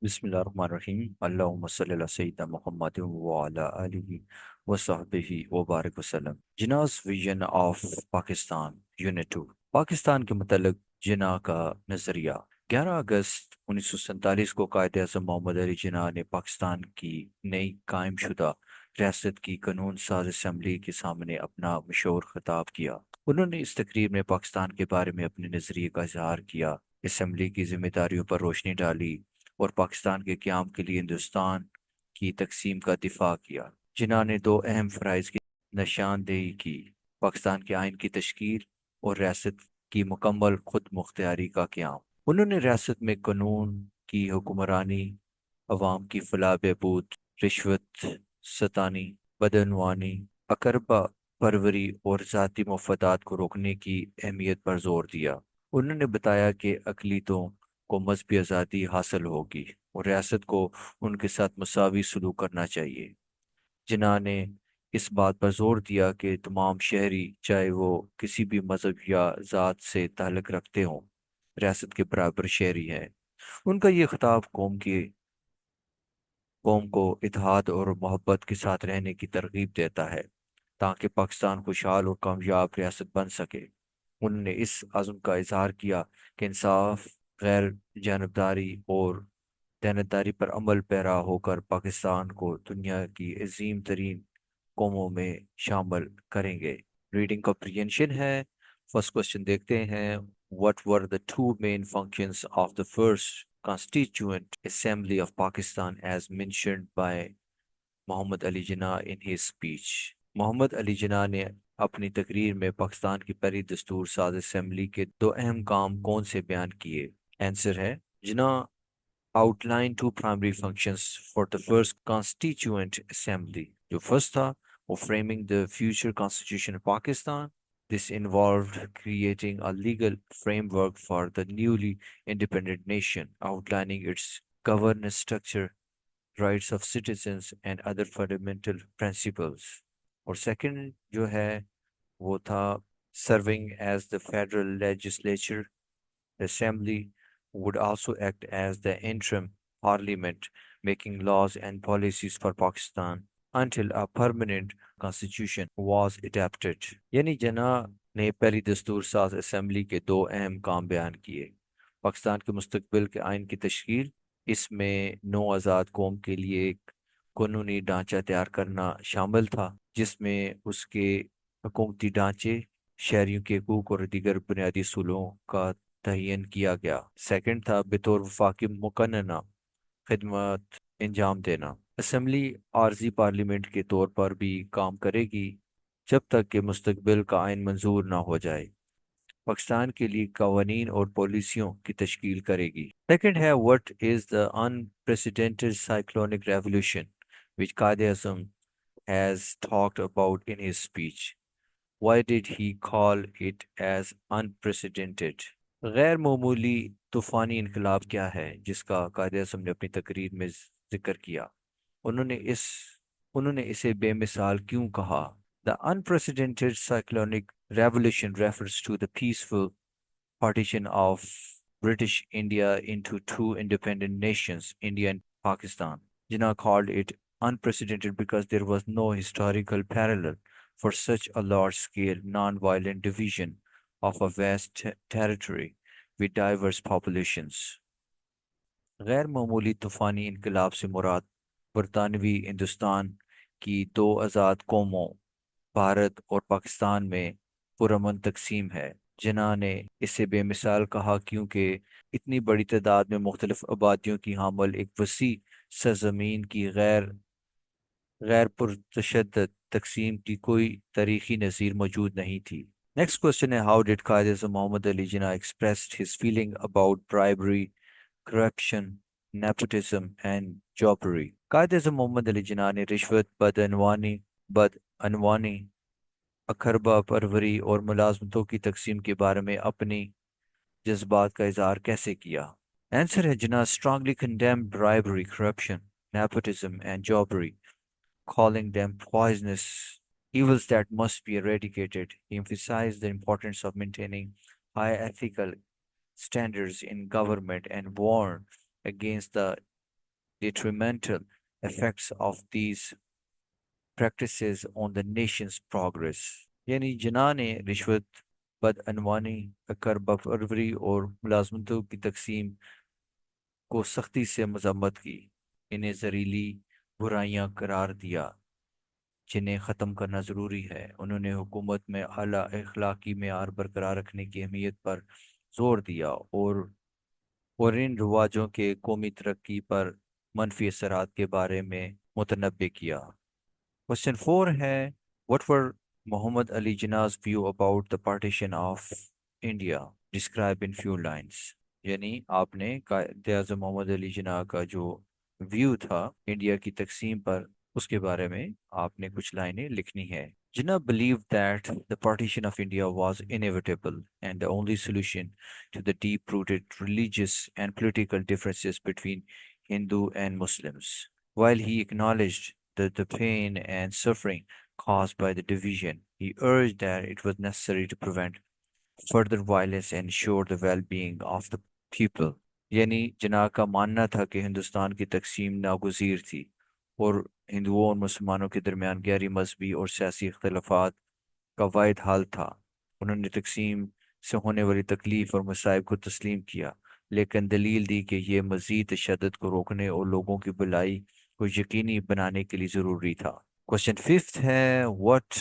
बिस्मिल्लाहिर्रहमानिर्रहीम अल्लाहुम्मा सल्ली अला सय्यिदिना मुहम्मद व अला आलिहि व सहबिहि व बारिक वसल्लम। Jinnah's vision of Pakistan unit 2। Pakistan के मुतल्लिक जिन्ना का नजरिया। 11 अगस्त 1947 को कायद-ए-आज़म मोहम्मद अली जिन्ना ने पाकिस्तान की नई कायम शुदा रियासत की कानून साज असम्बली के सामने अपना मशहूर खिताब किया। उन्होंने इस तकरीर में पाकिस्तान के बारे में अपने नजरिए का इजहार किया, असम्बली की जिम्मेदारियों पर रोशनी डाली और पाकिस्तान के क़याम के लिए हिंदुस्तान की तकसीम का दिफा किया। जिन्ना ने दो अहम फ़राइज़ की निशानदेही की: पाकिस्तान के आइन की तश्कील और रियासत की मुकम्मल खुद मुख्तियारी का क़याम। उन्होंने रियासत में कानून की हुक्मरानी, अवाम की फलाह बहबूद, रिश्वत सतानी, बदअनवानी, अकरबा परवरी और ज़ाती मुफादात को रोकने की अहमियत पर जोर दिया। उन्होंने बताया कि अक़लीतों को मजहबी आज़ादी हासिल होगी और रियासत को उनके साथ मसावी सलूक करना चाहिए। जिन्ना ने इस बात पर जोर दिया कि तमाम शहरी, चाहे वो किसी भी मजहब या ज़ात से ताल्लुक़ रखते हों, रियासत के बराबर शहरी हैं। उनका ये खिताब कौम को इत्तेहाद और मोहब्बत के साथ रहने की तरगीब देता है, ताकि पाकिस्तान खुशहाल और कामयाब रियासत बन सके। उन्होंने इस अज़्म का इजहार किया कि इंसाफ, गैर जानबदारी और देनदारी पर अमल पैरा होकर पाकिस्तान को दुनिया की अजीम तरीन कौमों में शामिल करेंगे। रीडिंग कॉम्प्रिहेंशन है। फर्स्ट क्वेश्चन देखते हैं। What were the two main functions of the first constituent assembly of Pakistan as mentioned by Mohammad Ali Jinnah in his speech. Mohammad Ali Jinnah ने अपनी तकरीर में पाकिस्तान की पहली दस्तूर साज असेंबली के दो अहम काम कौन से बयान किए? आंसर है, जिन्ना outline two primary functions for the first constituent assembly. जो फर्स्ट था वो framing the future constitution of Pakistan. This involved creating a legal framework for the newly independent nation, outlining its governance structure, rights of citizens, and other fundamental principles. और second जो है वो था serving as the federal legislature. The assembly would also act as the interim parliament, making laws and policies for Pakistan until a permanent constitution was adopted. यानी जना ने पहली दस्तूर साज असम्बली के दो अहम काम बयान किए: पाकिस्तान के मुस्तकबिल के आइन की तश्कील, इसमें नौ आज़ाद कौम के लिए एक कानूनी ढांचा तैयार करना शामिल था, जिसमें उसके हुकूमती ढांचे, शहरियों के हकूक और दीगर बुनियादी असूलों का तयन किया गया। सेकंड था बतौर वफाकी मुकन्नना खिदमत अंजाम देना। असम्बली आर्जी पार्लियामेंट के तौर पर भी काम करेगी जब तक कि मुस्तकबिल का आइन मंजूर ना हो जाए। पाकिस्तान के लिए कवानीन और पॉलिसियों की तश्कील करेगी। सेकंड है, what is the unprecedented cyclonic revolution which Quaid-e-Azam has talked about in his speech. Why did he call it as unprecedented? गैर मामूली तूफानी इनकलाब क्या है जिसका कायद-ए-आज़म ने अपनी तकरीर में जिक्र किया? उन्होंने इस उन्होंने इसे बेमिसाल क्यों कहा? The unprecedented cyclonic revolution refers to the peaceful partition of British India into two independent nations, India and Pakistan. Jinnah called it unprecedented because there was no historical parallel for such a large-scale, non-violent division of a vast territory with diverse populations. गैर मामूली तूफानी इनकलाब से मुराद बरतानवी हिंदुस्तान की दो आज़ाद कौमों भारत और पाकिस्तान में पुरअमन तकसीम है। जिन्ना ने इसे बेमिसाल कहा क्योंकि इतनी बड़ी तादाद में मुख्तलिफ आबादियों की हामिल एक वसी सरजमीन की गैर गैर पुरतशद्दद तकसीम की कोई तारीखी नज़ीर मौजूद नहीं थी। नेक्स्ट क्वेश्चन है, how did Quaid Mohammad Ali Jinnah expressed his feeling about bribery, corruption, nepotism and jobbery? Quaid-e-Azam Mohammad Ali Jinnah ने रिश्वत, बदअनवानी, अखरबा परवरी और मुलाजमतों की तकसीम के बारे में अपनी जज्बात का इजहार कैसे किया? आंसर है, जिन्ना strongly condemned bribery, corruption, nepotism and jobbery, calling them poisonous evils that must be eradicated. He emphasized the importance of maintaining high ethical standards in government and warned against the detrimental effects of these practices on the nation's progress. यानी जिन्ना ने रिश्वत, बदअनवानी, अकरबा परवरी और मुलाजमतों की तकसीम को सख्ती से मजम्मत की, इन्हें जहरीली बुराइयां करार दिया जिन्हें ख़त्म करना ज़रूरी है। उन्होंने हुकूमत में आला अखलाकी मेयार बरकरार रखने की अहमियत पर जोर दिया और इन रवाजों के कौमी तरक्की पर मनफी असरात के बारे में मुतनब्बे किया। क्वेश्चन 4 है, what were Mohammad Ali Jinnah's view about the partition of India, describe in few lines. यानी आपने कायदे आज़म मोहम्मद अली जिन्नाह का जो व्यू था इंडिया की तकसीम पर, उसके बारे में आपने कुछ लाइनें लिखनी है। Jinnah believed that the partition of India was inevitable and the only solution to the deep-rooted religious and political differences between Hindu and Muslims. While he acknowledged the pain and suffering caused by the division, he urged that it was necessary to prevent further violence and ensure the well-being of the people. यानी जिन्ना का मानना था कि हिंदुस्तान की तकसीम नागुज़ीर थी और हिंदुओं और मुसलमानों के दरमियान गहरी मजहबी और सियासी इख्तलाफात का वाहिद हाल था। उन्होंने तकसीम से होने वाली तकलीफ और मसाइब को तस्लीम किया, लेकिन दलील दी कि यह मजीद तशद्दुद को रोकने और लोगों की भलाई को यकीनी बनाने के लिए ज़रूरी था। क्वेश्चन 5 है, what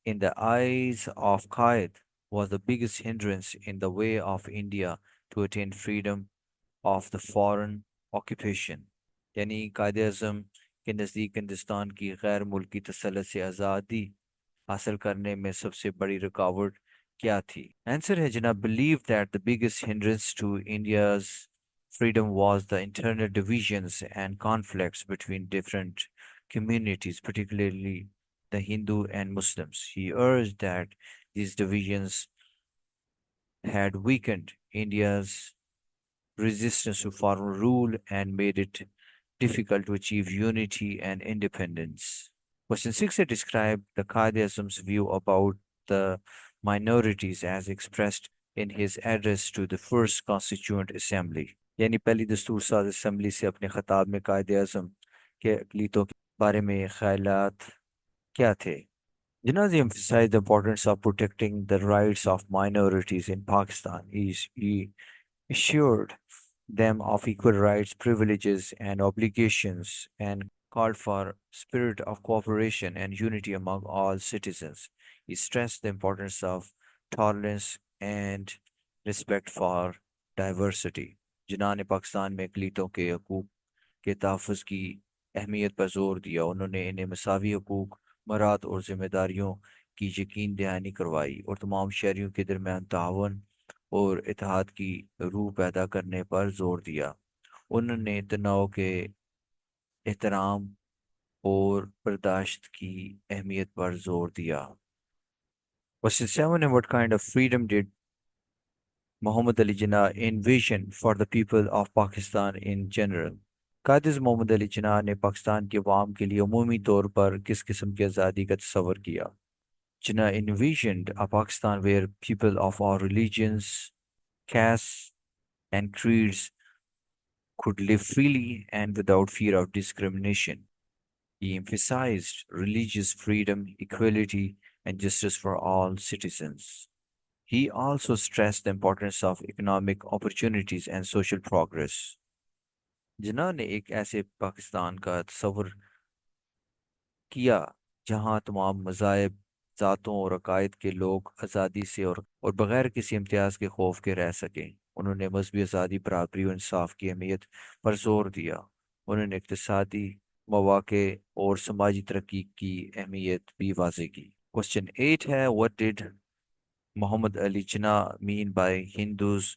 in the eyes of Quaid was the biggest hindrance in the way of India to attain freedom of the foreign occupation। यानी कायदे आज़म के नज़दीक हिंदुस्तान की गैर मुल्की तसल्लुत से आज़ादी हासिल करने में सबसे बड़ी रुकावट क्या थी? आंसर है, Jinnah believe that the biggest hindrance to India's freedom was the internal divisions and conflicts between different communities, particularly the Hindu and Muslims. He urged that these divisions had weakened India's resistance to foreign rule and made it difficult to achieve unity and independence. Question 6 described the Qaid-e-Azam's view about the minorities as expressed in his address to the First Constituent Assembly। यानी पहली दस्तूर साज assembly से अपने खिताब में कायद-ए-आज़म के अक़लियतों के बारे में ख्यालात क्या थे? Jinnah emphasized the importance of protecting the rights of minorities in Pakistan. He assured them of equal rights, privileges, and obligations, and called for spirit of cooperation and unity among all citizens. He stressed the importance of tolerance and respect for diversity। जिन्ना ने पाकिस्तान में अक़लियतों के हकूक़ के तहफ़्फ़ुज़ की अहमियत पर जोर दिया। उन्होंने इन्हें मसावी हकूक़, मराद और जिम्मेदारियों की यकीन दहानी करवाई और तमाम शहरियों के दरमियान तावन और इत्तेहाद की रूह पैदा करने पर जोर दिया। उन्होंने तनाव के एहतराम और बर्दाश्त की अहमियत पर जोर दिया। Question 7 है, what kind of freedom did Muhammad Ali Jinnah envision for the people of Pakistan in general? कादिस Mohammad Ali Jinnah ने पाकिस्तान के अवाम के लिए अमूमी तौर पर किस किस्म की आज़ादी का तस्वर किया? Jinnah envisioned a Pakistan where people of all religions, castes, and creeds could live freely and without fear of discrimination. He emphasized religious freedom, equality, and justice for all citizens. He also stressed the importance of economic opportunities and social progress। जिन्ना ने एक ऐसे पाकिस्तान का तस्वर किया जहां तमाम मज़ाहिब, ज़ातों और अकायद के लोग आज़ादी से और बगैर किसी इम्तियाज़ के खौफ के रह सकें। उन्होंने मजहबी आज़ादी, बराबरी और इंसाफ की अहमियत पर जोर दिया। उन्होंने इक़्तिसादी मौक़े और समाजी तरक्की की अहमियत भी वाज़ेह की। क्वेश्चन 8 है, what did Mohammad Ali Jinnah mean by Hindus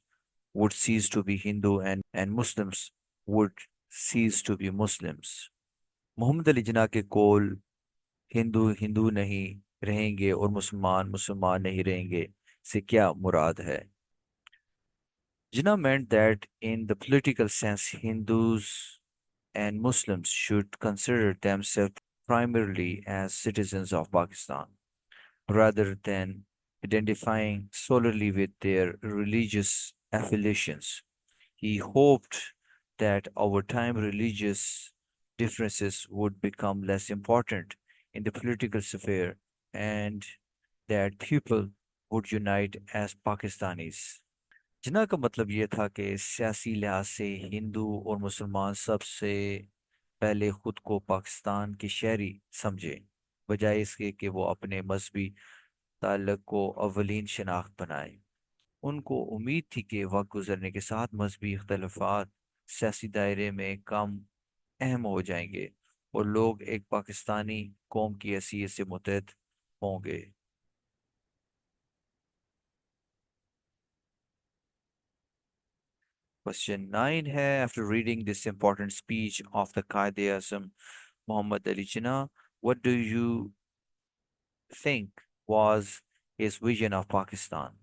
would cease to be Hindu and Muslims would cease to be Muslims। Mohammad Ali Jinnah के कौल हिंदू हिंदू नहीं रहेंगे और मुसलमान मुसलमान नहीं रहेंगे से क्या मुराद है? Jinnah meant that in the political sense, Hindus and Muslims should consider themselves primarily as citizens of Pakistan, rather than identifying solely with their religious affiliations. He hoped that over time religious differences would become less important in the political sphere and that people would unite as Pakistanis. जिन्ना का मतलब ये था कि सियासी लिहाज से हिंदू और मुसलमान सबसे पहले खुद को पाकिस्तान के शहरी समझे बजाय इसके कि वो अपने मजहबी ताल्लुक को अवलीन शनाख्त बनाए। उनको उम्मीद थी कि वक्त गुजरने के साथ मजहबी इख्तलाफात सियासी दायरे में कम अहम हो जाएंगे और लोग एक पाकिस्तानी कौम की हैसियत से मुतहद होंगे। Question 9 है after reading this important speech of the Qaid-e-Azam Muhammad Ali Jinnah, what do you think was his vision of Pakistan?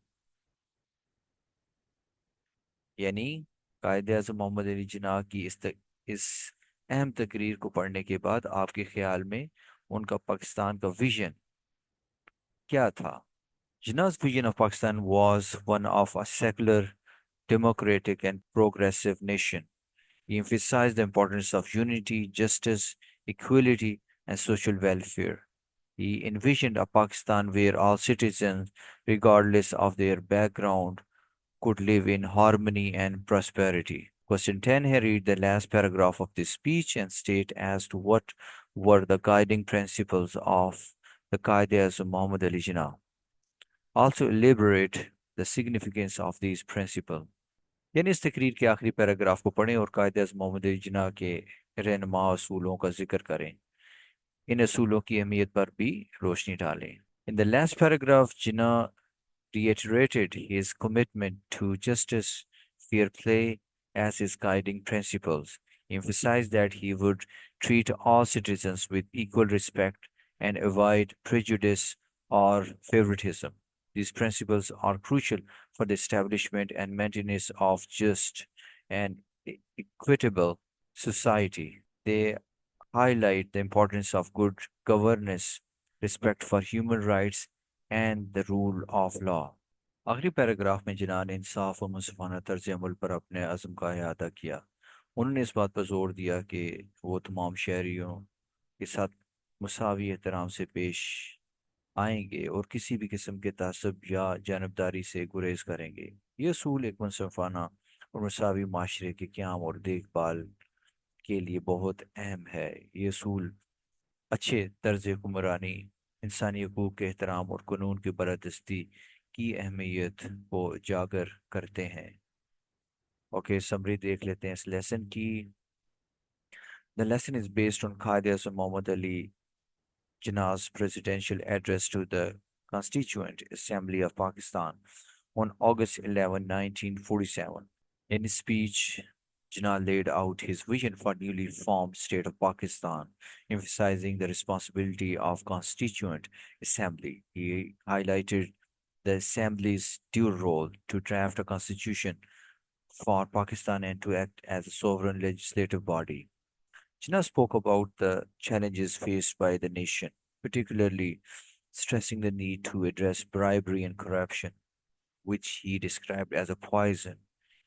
यानी कायदे आज़म मोहम्मद अली जिन्ना की इस अहम तकरीर को पढ़ने के बाद आपके ख्याल में उनका पाकिस्तान का विजन क्या था? Jinnah's vision of Pakistan was one of a secular, democratic, and progressive nation. He emphasized the importance of unity, justice, equality, and social welfare. He envisioned a Pakistan where all citizens, regardless of their background, could live in harmony and prosperity. Question 10 here, read the last paragraph of this speech and state as to what were the guiding principles of the Qaeda Muhammad Ali Jinnah. Also elaborate the significance of these principles. यानी इस तकरीर के आखिरी paragraph को पढ़ें और कायदे मोहम्मद जिन्ना के रहनुमा असूलों का जिक्र करें। इन असूलों की अहमियत पर भी रोशनी डालें। In the last paragraph, Jinnah reiterated his commitment to justice, fair play as his guiding principles. He emphasized that he would treat all citizens with equal respect and avoid prejudice or favoritism. These principles are crucial for the establishment and maintenance of just and equitable society. They highlight the importance of good governance, respect for human rights, and the rule of law. आखिरी paragraph में जिन्ना ने इंसाफ और मुंसिफाना तर्ज अमल पर अपने अज़म का अहाता किया। उन्होंने इस बात पर जोर दिया कि वो तमाम शहरियों के साथ मुसावी एहतराम से पेश आएंगे और किसी भी किस्म के तासब या जानबदारी से गुरेज करेंगे। ये असूल एक मुंसिफाना और मुसावी माशरे के क़याम और देखभाल के लिए बहुत अहम है। ये असूल अच्छे तर्ज हुक्मरानी, इंसानी हकूक़ के एहतराम और कानून की बरदस्ती की अहमियत को उजागर करते हैं। ओके, समरी देख लेते हैं इस लेसन की। The lesson is based on Qaid Muhammad Ali Jinnah's presidential address to the Constituent Assembly of Pakistan on August 11, 1947. In his speech, Jinnah laid out his vision for newly formed state of Pakistan, emphasizing the responsibility of Constituent Assembly. He highlighted the Assembly's dual role to draft a constitution for Pakistan and to act as a sovereign legislative body. Jinnah spoke about the challenges faced by the nation, particularly stressing the need to address bribery and corruption, which he described as a poison.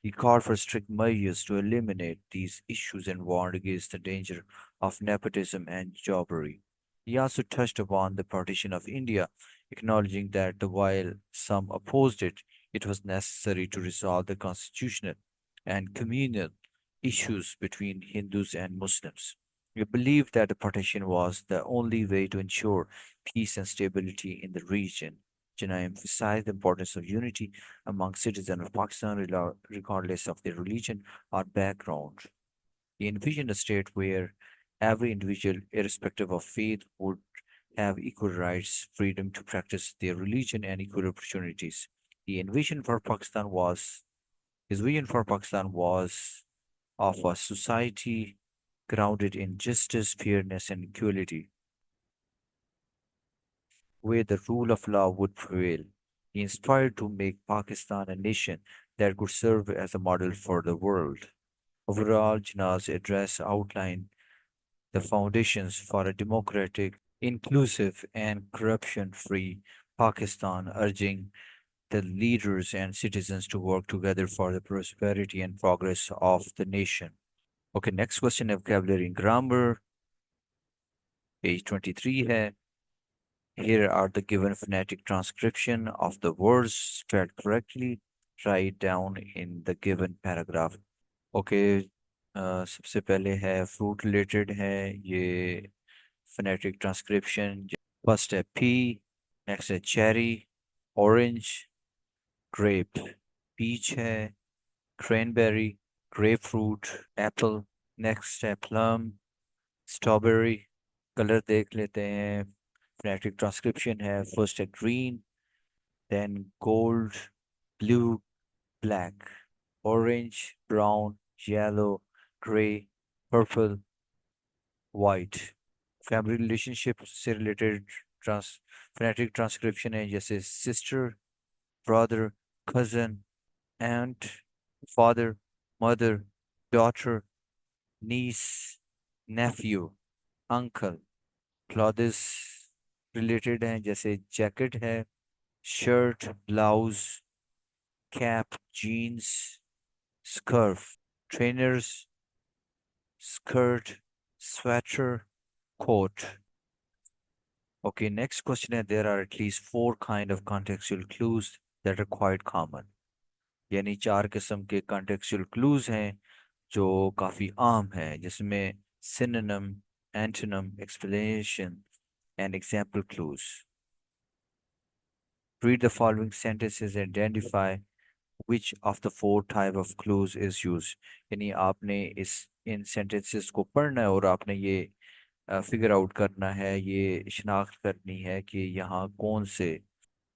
He called for strict measures to eliminate these issues and warned against the danger of nepotism and jobbery. He also touched upon the partition of India, acknowledging that while some opposed it, it was necessary to resolve the constitutional and communal issues between Hindus and Muslims. He believed that the partition was the only way to ensure peace and stability in the region. Jinnah emphasized the importance of unity among citizens of Pakistan, regardless of their religion or background. He envisioned a state where every individual, irrespective of faith, would have equal rights, freedom to practice their religion, and equal opportunities. The envision for Pakistan was His vision for Pakistan was of a society grounded in justice, fairness, and equality, where the rule of law would prevail. He inspired to make Pakistan a nation that could serve as a model for the world. Overall, Jinnah's address outlined the foundations for a democratic, inclusive, and corruption free Pakistan, urging the leaders and citizens to work together for the prosperity and progress of the nation. Okay, next question है vocabulary grammar, page 23 है. Here are the given phonetic transcription of the words spelled correctly. Write down in the given paragraph. Okay, सबसे पहले है fruit related है ये phonetic transcription. First है pea, next है cherry, orange, grape. Peach है, cranberry, grapefruit, apple. Next है plum, strawberry. Colour देख लेते हैं. फोनेटिक ट्रांसक्रिप्शन है, फर्स्ट है green, then gold, blue, black, orange, brown, yellow, grey, purple, white. Family relationship से रिलेटेड ट्रांस फोनेटिक ट्रांसक्रिप्शन है, जैसे sister, brother, cousin, aunt, father, mother, daughter, niece, nephew, uncle. Clothes related हैं, जैसे jacket है, shirt, blouse, cap, jeans, scarf, trainers, skirt, sweater, coat. Okay, next question है, there are at least four kind of contextual clues that are quite common. यानी चार किस्म के contextual clues हैं जो काफी आम हैं, जिसमें synonym, antonym, explanation and example clues. Read the following sentences and identify which of the four type of clues is used. यानी आपने इन sentences को पढ़ना है और आपने ये फिगर आउट करना है, ये शिनाख्त करनी है कि यहाँ कौन से,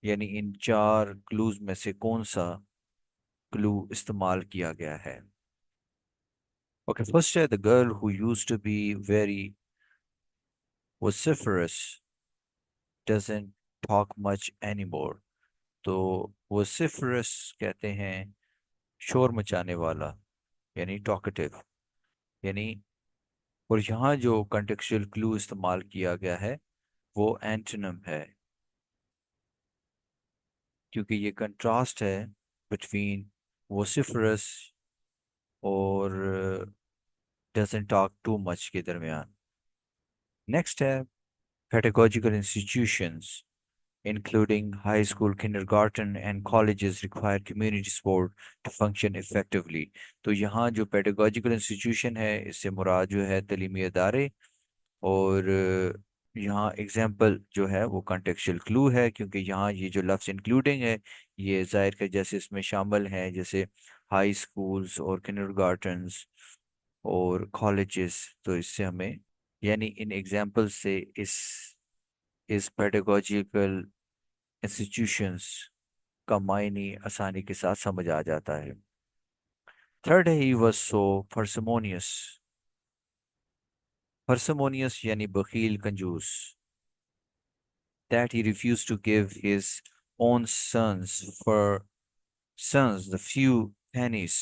यानी इन चार क्लूज में से कौन सा क्लू इस्तेमाल किया गया है. ओके, फर्स्ट है the girl who used to be very vociferous doesn't talk much anymore. तो vociferous कहते हैं शोर मचाने वाला, यानी टॉकेटिव. यानी और यहाँ जो कंटेक्चुअल क्लू इस्तेमाल किया गया है वो एंटोनिम है, क्योंकि ये कंट्रास्ट है बिटवीन vociferous और doesn't talk too much के दरमियान. नेक्स्ट है pedagogical institutions including high school, kindergarten and colleges require community support to function effectively. तो यहाँ जो pedagogical institution है इससे मुराद जो है तलीमी अदारे, और यहाँ एग्जाम्पल जो है वो contextual clue है, क्योंकि यहाँ ये जो लफ्ज़ इंक्लूडिंग है ये जाहिर का जैसे इसमें शामिल है, जैसे हाई स्कूल्स और किंडरगार्टन्स और कॉलेजेस. तो इससे हमें, यानी इन एग्जाम्पल से इस पेडागोजिकल इंस्टीट्यूशंस का मायने आसानी के साथ समझ आ जाता है. थर्ड है he was so parsimonious. parsimonious यानी बखील, कंजूस. that he refused to give his own sons the few pennies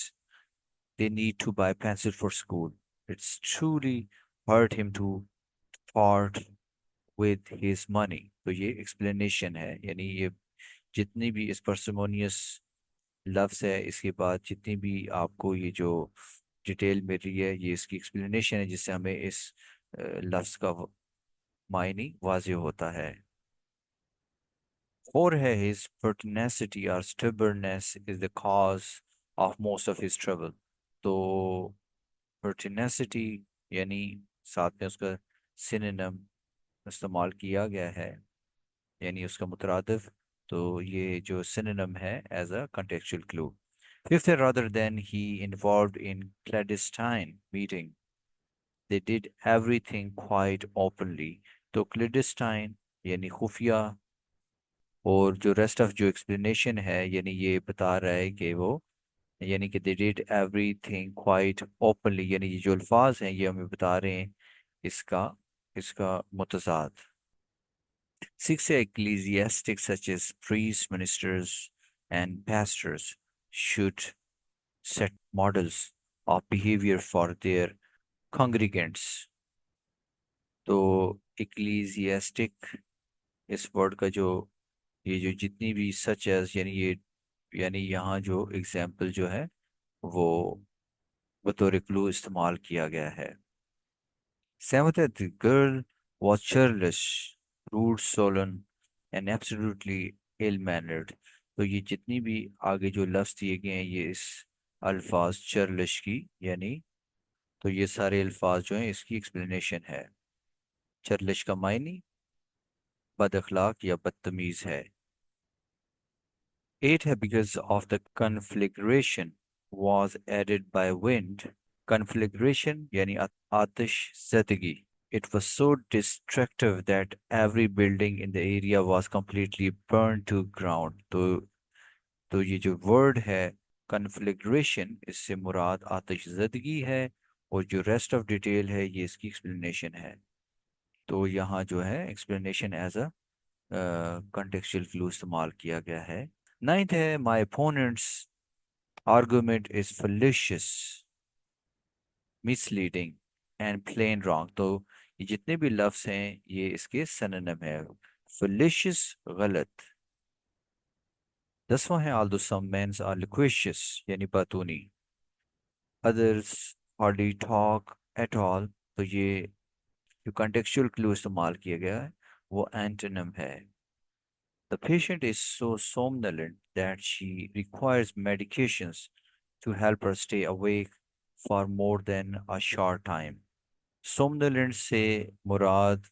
they need to buy pencil for school. It's truly hurt him to part with his money. तो ये explanation है, यानी ये जितनी भी इस parsimonious लफ्ज़ है इसके बाद जितनी भी आपको ये जो डिटेल मिल रही है ये इसकी explanation है, जिससे हमें इस लफ्ज़ का मायने वाज़ेह होता है. For his pertinacity or stubbornness is the cause of most of his trouble. तो pertinacity यानी साथ में उसका synonym इस्तेमाल किया गया है, यानी उसका मुतरादिफ. तो ये जो synonym है as a contextual clue. Fifth, rather than he involved in clandestine meeting, they did everything quite openly. तो clandestine यानी खुफिया, और जो रेस्ट ऑफ जो एक्सप्लेनेशन है यानी ये बता रहा है कि वो, यानी कि they did everything quite openly, यानी ये जो अल्फाज हैं ये हमें बता रहे हैं इसका इसका मुतजाद. Six ecclesiastics such as priests, ministers and pastors should set models of behavior for their congregants. तो ecclesiastic इस वर्ड का जो ये जो जितनी भी सच एज, यानी ये, यानी यहाँ जो एग्जाम्पल जो है वो बतौर क्लू इस्तेमाल किया गया है। Seventh, the girl was churlish, rude, sullen, and absolutely ill-mannered. तो ये जितनी भी आगे जो लफ्ज दिए गए हैं ये इस अल्फाज चर्लिश की यानी, तो ये सारे अल्फाज जो हैं इसकी एक्सप्लेनेशन है। चर्लिश का मायनी बद अखलाक या बदतमीज है। Eight है because of the conflagration was added by wind. Conflagration यानी आतिश ज़दगी। It was so destructive that every building in the area was completely burned to ground. तो ये जो वर्ड है कन्फ्लिग्रेशन, इससे मुराद आतिशज़दगी है, और जो रेस्ट ऑफ डिटेल है ये इसकी एक्सप्लेनेशन है। तो यहाँ जो है explanation as a contextual clue इस्तेमाल किया गया है। नाइन्थ है my opponent's argument is fallacious, misleading and plain wrong. तो ये जितने भी लफ्ज हैं ये इसके सिनोनिम है। फलिशियस गलत। दसवां है although some men are loquacious यानी बातूनी, others hardly talk at all। तो ये जो contextual क्लू इस्तेमाल किया गया है वो एंटोनिम है। The patient is so somnolent that she requires medications to help her stay awake for more than a short time। somnolent से मुराद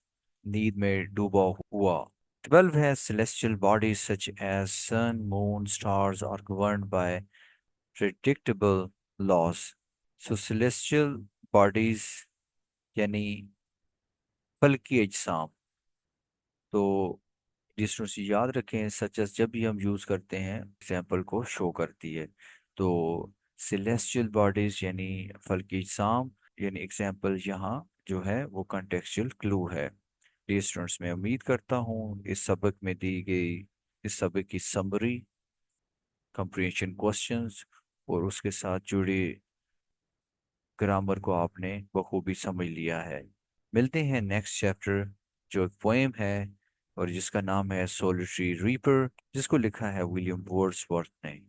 नींद में डूबा हुआ। 12 है celestial bodies such as sun, moon, stars are governed by predictable laws। So celestial bodies यानी फल्की अजसाम। तो distance याद रखें सच एस जब भी हम यूज़ करते हैं एग्जाम्पल को शो करती है। तो सिलेस्टियल बॉडीज यानी फल्की अजसाम यानी एग्जाम्पल यहाँ जो है वो कॉन्टेक्चुअल क्लू है। डिस्टेंस में उम्मीद करता हूँ इस सबक में दी गई इस सबक की समरी, कंप्रीहेंशन क्वेश्चंस और उसके साथ जुड़ी ग्रामर को आपने बखूबी समझ लिया है। मिलते हैं नेक्स्ट चैप्टर जो एक पोएम है और जिसका नाम है सोलिटरी रीपर, जिसको लिखा है विलियम वर्ड्सवर्थ ने।